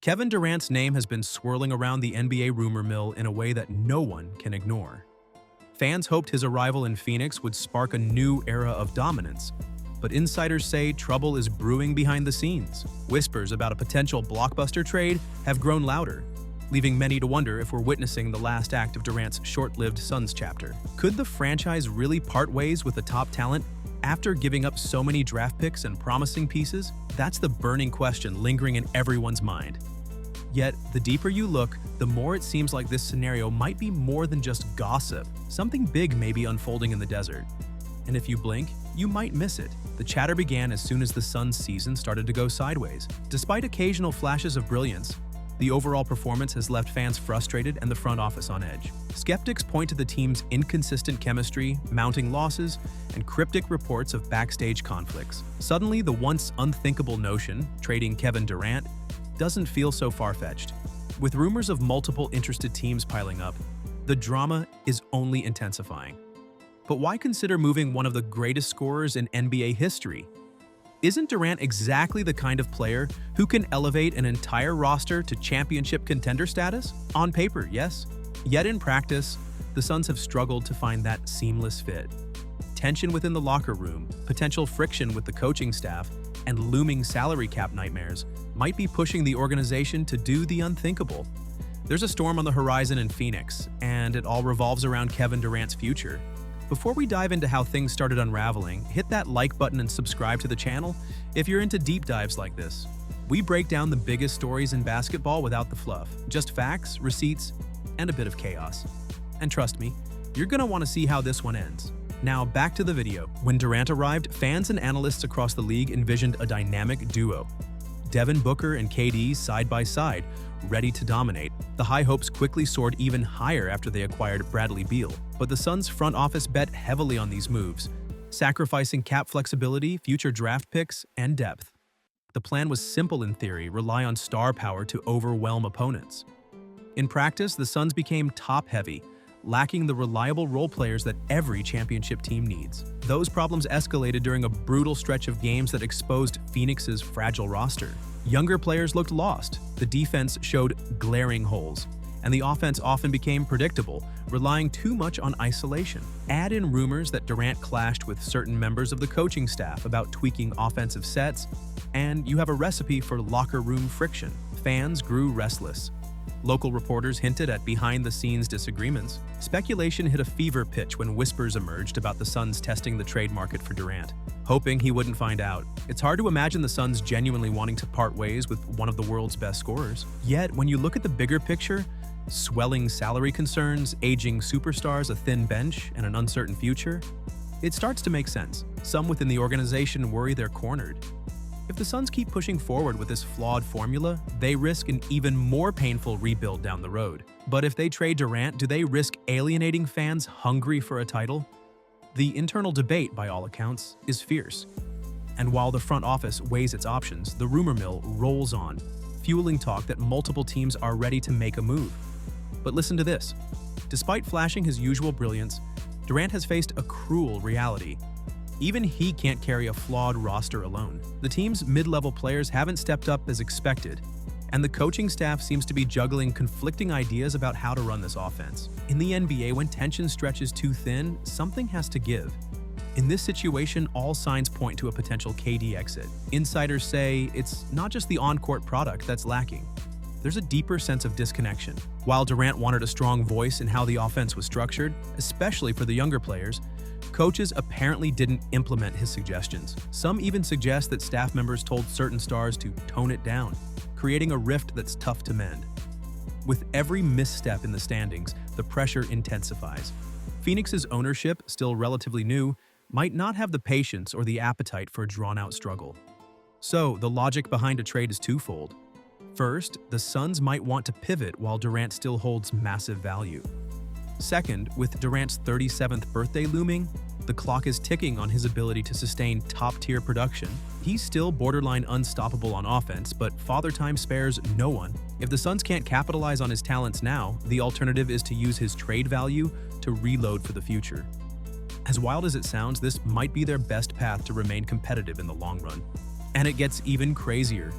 Kevin Durant's name has been swirling around the NBA rumor mill in a way that no one can ignore. Fans hoped his arrival in Phoenix would spark a new era of dominance, but insiders say trouble is brewing behind the scenes. Whispers about a potential blockbuster trade have grown louder, leaving many to wonder if we're witnessing the last act of Durant's short-lived Suns chapter. Could the franchise really part ways with the top talent after giving up so many draft picks and promising pieces? That's the burning question lingering in everyone's mind. Yet, the deeper you look, the more it seems like this scenario might be more than just gossip. Something big may be unfolding in the desert. And if you blink, you might miss it. The chatter began as soon as the Suns' season started to go sideways. Despite occasional flashes of brilliance, the overall performance has left fans frustrated and the front office on edge. Skeptics point to the team's inconsistent chemistry, mounting losses, and cryptic reports of backstage conflicts. Suddenly, the once unthinkable notion, trading Kevin Durant, doesn't feel so far-fetched. With rumors of multiple interested teams piling up, the drama is only intensifying. But why consider moving one of the greatest scorers in NBA history? Isn't Durant exactly the kind of player who can elevate an entire roster to championship contender status? On paper, yes. Yet in practice, the Suns have struggled to find that seamless fit. Tension within the locker room, potential friction with the coaching staff, and looming salary cap nightmares might be pushing the organization to do the unthinkable. There's a storm on the horizon in Phoenix, and it all revolves around Kevin Durant's future. Before we dive into how things started unraveling, hit that like button and subscribe to the channel if you're into deep dives like this. We break down the biggest stories in basketball without the fluff, just facts, receipts, and a bit of chaos. And trust me, you're gonna want to see how this one ends. Now back to the video. When Durant arrived, fans and analysts across the league envisioned a dynamic duo. Devin Booker and KD side by side, ready to dominate. The high hopes quickly soared even higher after they acquired Bradley Beal. But the Suns' front office bet heavily on these moves, sacrificing cap flexibility, future draft picks, and depth. The plan was simple in theory: rely on star power to overwhelm opponents. In practice, the Suns became top-heavy, lacking the reliable role players that every championship team needs. Those problems escalated during a brutal stretch of games that exposed Phoenix's fragile roster. Younger players looked lost, the defense showed glaring holes, and the offense often became predictable, relying too much on isolation. Add in rumors that Durant clashed with certain members of the coaching staff about tweaking offensive sets, and you have a recipe for locker room friction. Fans grew restless. Local reporters hinted at behind-the-scenes disagreements. Speculation hit a fever pitch when whispers emerged about the Suns testing the trade market for Durant, hoping he wouldn't find out. It's hard to imagine the Suns genuinely wanting to part ways with one of the world's best scorers. Yet, when you look at the bigger picture, swelling salary concerns, aging superstars, a thin bench, and an uncertain future, it starts to make sense. Some within the organization worry they're cornered. If the Suns keep pushing forward with this flawed formula, they risk an even more painful rebuild down the road. But if they trade Durant, do they risk alienating fans hungry for a title? The internal debate, by all accounts, is fierce. And while the front office weighs its options, the rumor mill rolls on, fueling talk that multiple teams are ready to make a move. But listen to this. Despite flashing his usual brilliance, Durant has faced a cruel reality. Even he can't carry a flawed roster alone. The team's mid-level players haven't stepped up as expected, and the coaching staff seems to be juggling conflicting ideas about how to run this offense. In the NBA, when tension stretches too thin, something has to give. In this situation, all signs point to a potential KD exit. Insiders say it's not just the on-court product that's lacking. There's a deeper sense of disconnection. While Durant wanted a strong voice in how the offense was structured, especially for the younger players, coaches apparently didn't implement his suggestions. Some even suggest that staff members told certain stars to tone it down, creating a rift that's tough to mend. With every misstep in the standings, the pressure intensifies. Phoenix's ownership, still relatively new, might not have the patience or the appetite for a drawn-out struggle. So, the logic behind a trade is twofold. First, the Suns might want to pivot while Durant still holds massive value. Second, with Durant's 37th birthday looming, the clock is ticking on his ability to sustain top-tier production. He's still borderline unstoppable on offense, but father time spares no one. If the Suns can't capitalize on his talents now, the alternative is to use his trade value to reload for the future. As wild as it sounds, this might be their best path to remain competitive in the long run. And it gets even crazier.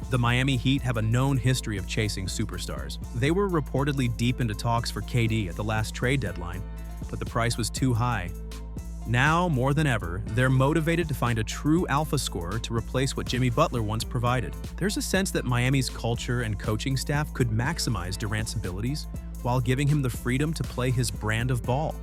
The Miami Heat have a known history of chasing superstars. They were reportedly deep into talks for KD at the last trade deadline, but the price was too high. Now, more than ever, they're motivated to find a true alpha scorer to replace what Jimmy Butler once provided. There's a sense that Miami's culture and coaching staff could maximize Durant's abilities while giving him the freedom to play his brand of ball.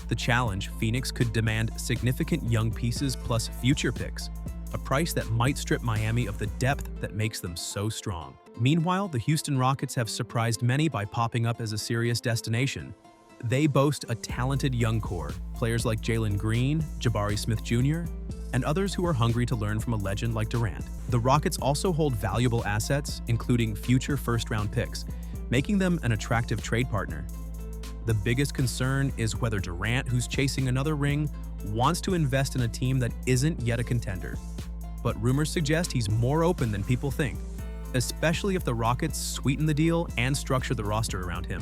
The challenge: Phoenix could demand significant young pieces plus future picks, a price that might strip Miami of the depth that makes them so strong. Meanwhile, the Houston Rockets have surprised many by popping up as a serious destination. They boast a talented young core, players like Jalen Green, Jabari Smith Jr., and others who are hungry to learn from a legend like Durant. The Rockets also hold valuable assets, including future first-round picks, making them an attractive trade partner. The biggest concern is whether Durant, who's chasing another ring, wants to invest in a team that isn't yet a contender. But rumors suggest he's more open than people think, especially if the Rockets sweeten the deal and structure the roster around him.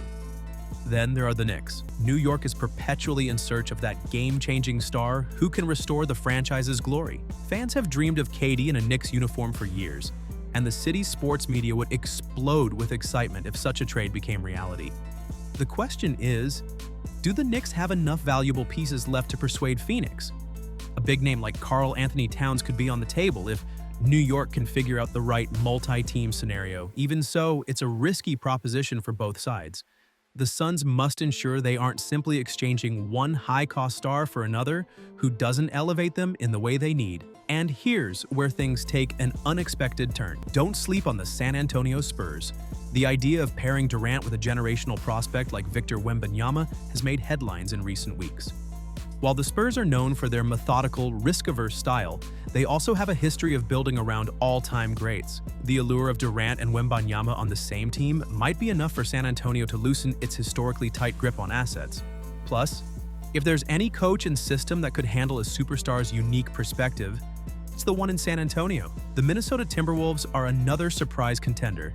Then there are the Knicks. New York is perpetually in search of that game-changing star who can restore the franchise's glory. Fans have dreamed of KD in a Knicks uniform for years, and the city's sports media would explode with excitement if such a trade became reality. The question is, do the Knicks have enough valuable pieces left to persuade Phoenix? A big name like Karl Anthony Towns could be on the table if New York can figure out the right multi-team scenario. Even so, it's a risky proposition for both sides. The Suns must ensure they aren't simply exchanging one high-cost star for another who doesn't elevate them in the way they need. And here's where things take an unexpected turn. Don't sleep on the San Antonio Spurs. The idea of pairing Durant with a generational prospect like Victor Wembanyama has made headlines in recent weeks. While the Spurs are known for their methodical, risk-averse style, they also have a history of building around all-time greats. The allure of Durant and Wembanyama on the same team might be enough for San Antonio to loosen its historically tight grip on assets. Plus, if there's any coach and system that could handle a superstar's unique perspective, it's the one in San Antonio. The Minnesota Timberwolves are another surprise contender.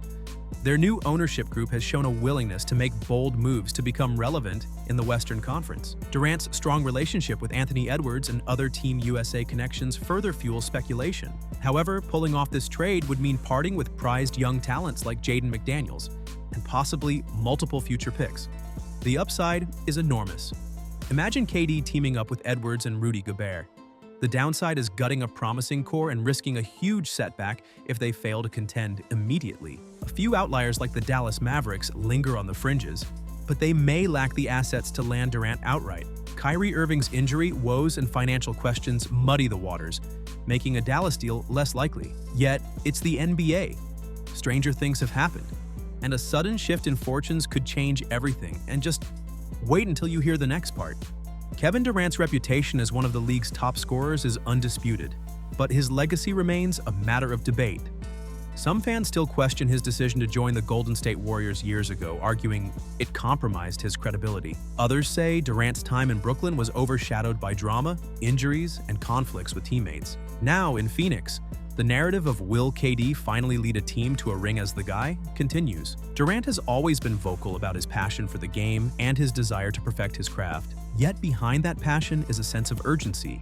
Their new ownership group has shown a willingness to make bold moves to become relevant in the Western Conference. Durant's strong relationship with Anthony Edwards and other Team USA connections further fuel speculation. However, pulling off this trade would mean parting with prized young talents like Jaden McDaniels and possibly multiple future picks. The upside is enormous. Imagine KD teaming up with Edwards and Rudy Gobert. The downside is gutting a promising core and risking a huge setback if they fail to contend immediately. A few outliers like the Dallas Mavericks linger on the fringes, but they may lack the assets to land Durant outright. Kyrie Irving's injury, woes, and financial questions muddy the waters, making a Dallas deal less likely. Yet, it's the NBA. Stranger things have happened, and a sudden shift in fortunes could change everything. And just wait until you hear the next part. Kevin Durant's reputation as one of the league's top scorers is undisputed, but his legacy remains a matter of debate. Some fans still question his decision to join the Golden State Warriors years ago, arguing it compromised his credibility. Others say Durant's time in Brooklyn was overshadowed by drama, injuries, and conflicts with teammates. Now, in Phoenix, the narrative of will KD finally lead a team to a ring as the guy continues. Durant has always been vocal about his passion for the game and his desire to perfect his craft. Yet behind that passion is a sense of urgency.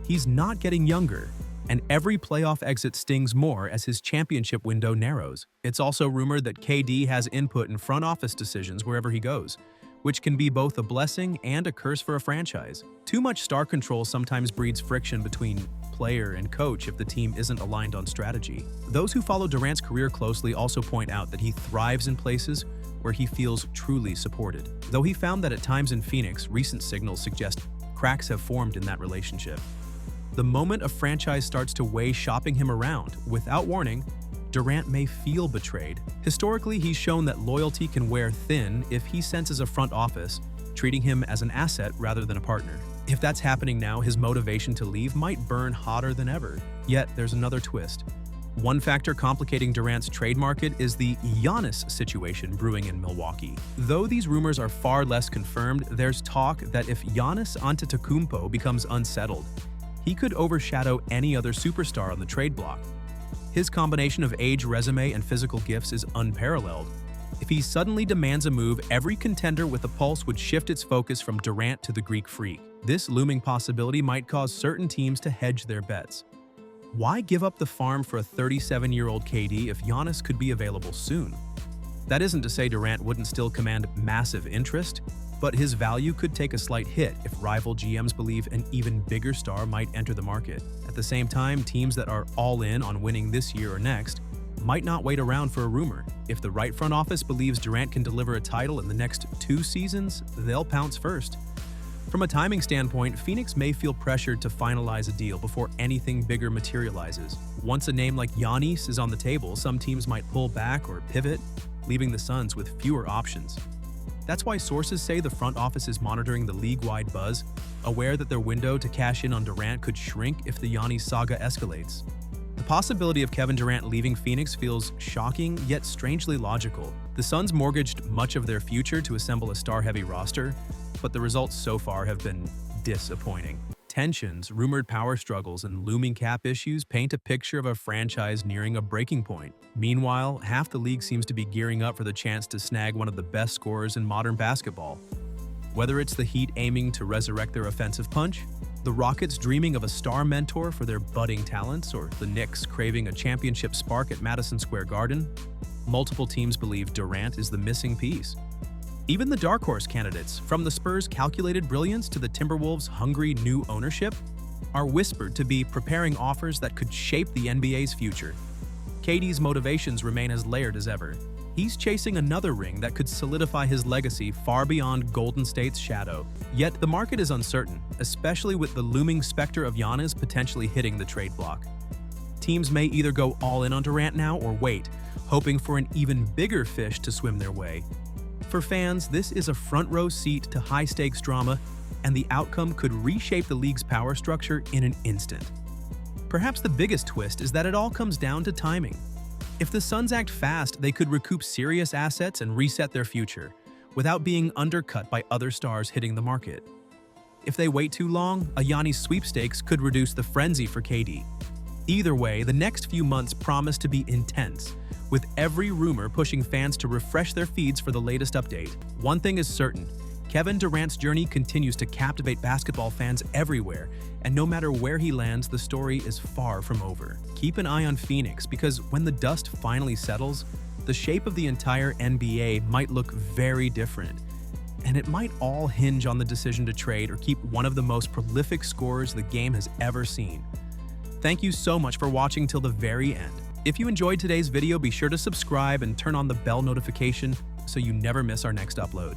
He's not getting younger, and every playoff exit stings more as his championship window narrows. It's also rumored that KD has input in front office decisions wherever he goes, which can be both a blessing and a curse for a franchise. Too much star control sometimes breeds friction between player and coach if the team isn't aligned on strategy. Those who follow Durant's career closely also point out that he thrives in places where he feels truly supported. Though he found that at times in Phoenix, recent signals suggest cracks have formed in that relationship. The moment a franchise starts to weigh shopping him around, without warning, Durant may feel betrayed. Historically, he's shown that loyalty can wear thin if he senses a front office treating him as an asset rather than a partner. If that's happening now, his motivation to leave might burn hotter than ever. Yet, there's another twist. One factor complicating Durant's trade market is the Giannis situation brewing in Milwaukee. Though these rumors are far less confirmed, there's talk that if Giannis Antetokounmpo becomes unsettled, he could overshadow any other superstar on the trade block. His combination of age, resume, and physical gifts is unparalleled. If he suddenly demands a move, every contender with a pulse would shift its focus from Durant to the Greek Freak. This looming possibility might cause certain teams to hedge their bets. Why give up the farm for a 37-year-old KD if Giannis could be available soon? That isn't to say Durant wouldn't still command massive interest, but his value could take a slight hit if rival GMs believe an even bigger star might enter the market. At the same time, teams that are all in on winning this year or next might not wait around for a rumor. If the right front office believes Durant can deliver a title in the next 2 seasons, they'll pounce first. From a timing standpoint, Phoenix may feel pressured to finalize a deal before anything bigger materializes. Once a name like Giannis is on the table, some teams might pull back or pivot, leaving the Suns with fewer options. That's why sources say the front office is monitoring the league-wide buzz, aware that their window to cash in on Durant could shrink if the Giannis saga escalates. The possibility of Kevin Durant leaving Phoenix feels shocking yet strangely logical. The Suns mortgaged much of their future to assemble a star-heavy roster, but the results so far have been disappointing. Tensions, rumored power struggles, and looming cap issues paint a picture of a franchise nearing a breaking point. Meanwhile, half the league seems to be gearing up for the chance to snag one of the best scorers in modern basketball. Whether it's the Heat aiming to resurrect their offensive punch, the Rockets dreaming of a star mentor for their budding talents, or the Knicks craving a championship spark at Madison Square Garden, multiple teams believe Durant is the missing piece. Even the dark horse candidates, from the Spurs' calculated brilliance to the Timberwolves' hungry new ownership, are whispered to be preparing offers that could shape the NBA's future. KD's motivations remain as layered as ever. He's chasing another ring that could solidify his legacy far beyond Golden State's shadow. Yet the market is uncertain, especially with the looming specter of Giannis potentially hitting the trade block. Teams may either go all in on Durant now or wait, hoping for an even bigger fish to swim their way. For fans, this is a front-row seat to high-stakes drama, and the outcome could reshape the league's power structure in an instant. Perhaps the biggest twist is that it all comes down to timing. If the Suns act fast, they could recoup serious assets and reset their future, without being undercut by other stars hitting the market. If they wait too long, a Giannis sweepstakes could reduce the frenzy for KD. Either way, the next few months promise to be intense, with every rumor pushing fans to refresh their feeds for the latest update. One thing is certain, Kevin Durant's journey continues to captivate basketball fans everywhere, and no matter where he lands, the story is far from over. Keep an eye on Phoenix, because when the dust finally settles, the shape of the entire NBA might look very different. And it might all hinge on the decision to trade or keep one of the most prolific scorers the game has ever seen. Thank you so much for watching till the very end. If you enjoyed today's video, be sure to subscribe and turn on the bell notification so you never miss our next upload.